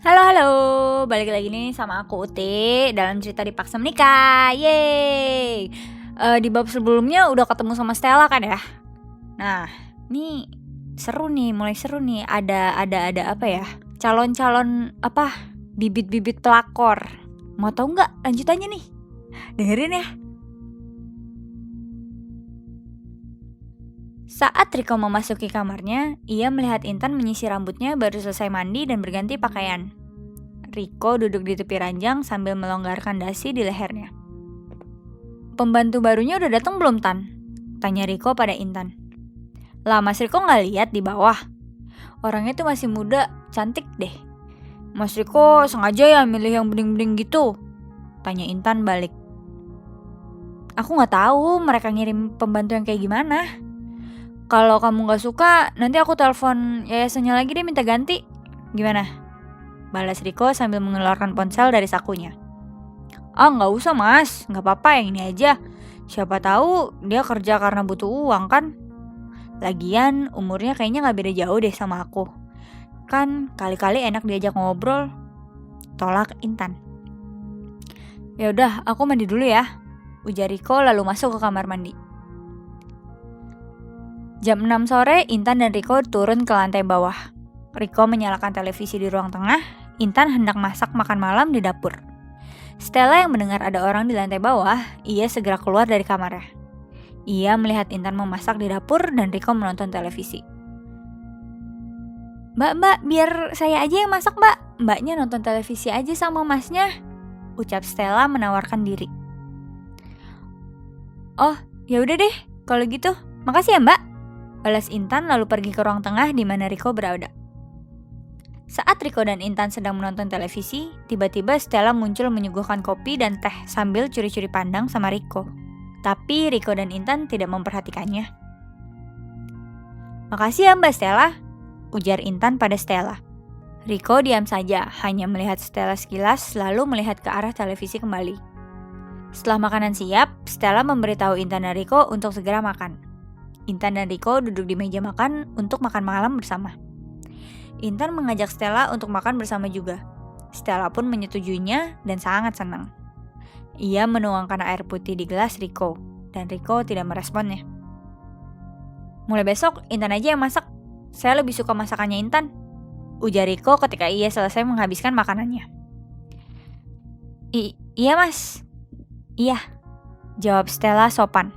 Halo halo, balik lagi nih sama aku Uti dalam cerita Dipaksa Menikah. Yeay. Di bab sebelumnya udah ketemu sama Stella kan ya. Nah, ini seru nih, mulai seru nih. Ada apa ya? Calon-calon apa? Bibit-bibit pelakor. Mau tahu nggak lanjutannya nih? Dengerin ya. Saat Riko memasuki kamarnya, ia melihat Intan menyisir rambutnya baru selesai mandi dan berganti pakaian. Riko duduk di tepi ranjang sambil melonggarkan dasi di lehernya. Pembantu barunya udah datang belum, Tan? Tanya Riko pada Intan. Lah, Mas Riko nggak lihat di bawah? Orangnya tuh masih muda, cantik deh. Mas Riko sengaja ya milih yang bening-bening gitu? Tanya Intan balik. Aku nggak tahu mereka ngirim pembantu yang kayak gimana. Kalau kamu nggak suka, nanti aku telepon yayasannya lagi deh minta ganti. Gimana? Balas Riko sambil mengeluarkan ponsel dari sakunya. Ah, nggak usah mas, nggak apa-apa yang ini aja. Siapa tahu dia kerja karena butuh uang kan? Lagian umurnya kayaknya nggak beda jauh deh sama aku. Kan kali-kali enak diajak ngobrol. Tolak Intan. Ya udah, aku mandi dulu ya. Ujar Riko lalu masuk ke kamar mandi. Jam 6 sore, Intan dan Riko turun ke lantai bawah. Riko menyalakan televisi di ruang tengah, Intan hendak masak makan malam di dapur. Stella yang mendengar ada orang di lantai bawah, ia segera keluar dari kamarnya. Ia melihat Intan memasak di dapur dan Riko menonton televisi. Mbak, biar saya aja yang masak, Mbak. Mbaknya nonton televisi aja sama masnya, ucap Stella menawarkan diri. Oh, ya udah deh, kalau gitu. Makasih ya, Mbak. Balas Intan lalu pergi ke ruang tengah di mana Riko berada. Saat Riko dan Intan sedang menonton televisi, tiba-tiba Stella muncul menyuguhkan kopi dan teh sambil curi-curi pandang sama Riko. Tapi Riko dan Intan tidak memperhatikannya. Makasih ya Mbak Stella, ujar Intan pada Stella. Riko diam saja, hanya melihat Stella sekilas lalu melihat ke arah televisi kembali. Setelah makanan siap, Stella memberitahu Intan dan Riko untuk segera makan. Intan dan Riko duduk di meja makan untuk makan malam bersama. Intan mengajak Stella untuk makan bersama juga. Stella pun menyetujuinya dan sangat senang. Ia menuangkan air putih di gelas Riko, dan Riko tidak meresponnya. Mulai besok, Intan aja yang masak. Saya lebih suka masakannya Intan, ujar Riko ketika ia selesai menghabiskan makanannya. Iya mas. Iya, jawab Stella sopan.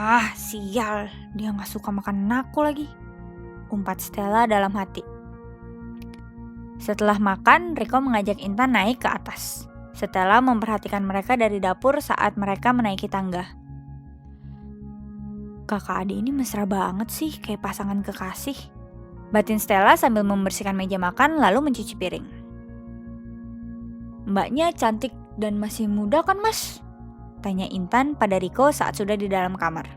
Ah, sial, dia gak suka makanan aku lagi, umpat Stella dalam hati. Setelah makan, Riko mengajak Intan naik ke atas. Stella memperhatikan mereka dari dapur saat mereka menaiki tangga. Kakak adik ini mesra banget sih, kayak pasangan kekasih, batin Stella sambil membersihkan meja makan lalu mencuci piring. Mbaknya cantik dan masih muda kan mas? Tanya Intan pada Riko saat sudah di dalam kamar.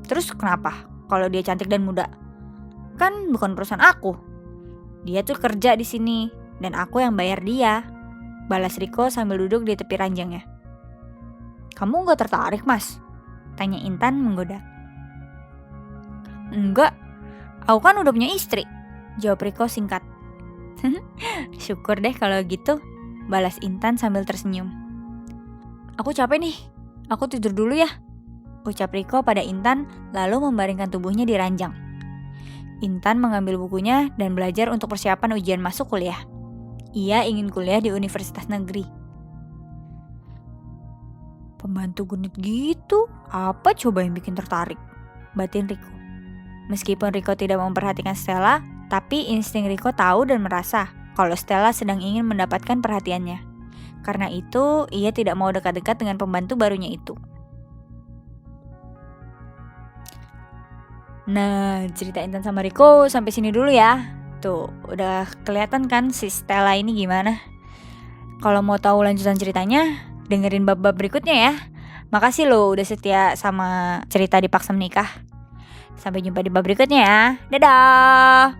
Terus kenapa kalau dia cantik dan muda? Kan bukan perusahaan aku. Dia tuh kerja di sini dan aku yang bayar dia, balas Riko sambil duduk di tepi ranjangnya. Kamu gak tertarik mas? Tanya Intan menggoda. Enggak, aku kan udah punya istri, jawab Riko singkat. Syukur deh kalau gitu, balas Intan sambil tersenyum. Aku capek nih, aku tidur dulu ya, ucap Riko pada Intan lalu membaringkan tubuhnya di ranjang. Intan mengambil bukunya dan belajar untuk persiapan ujian masuk kuliah. Ia ingin kuliah di universitas negeri. Pembantu genit gitu, apa coba yang bikin tertarik? Batin Riko. Meskipun Riko tidak memperhatikan Stella, tapi insting Riko tahu dan merasa kalau Stella sedang ingin mendapatkan perhatiannya. Karena itu, ia tidak mau dekat-dekat dengan pembantu barunya itu. Nah, cerita Intan sama Riko sampai sini dulu ya. Tuh, udah kelihatan kan si Stella ini gimana? Kalau mau tahu lanjutan ceritanya, dengerin bab-bab berikutnya ya. Makasih loh udah setia sama cerita Dipaksa Menikah. Sampai jumpa di bab berikutnya ya. Dadah!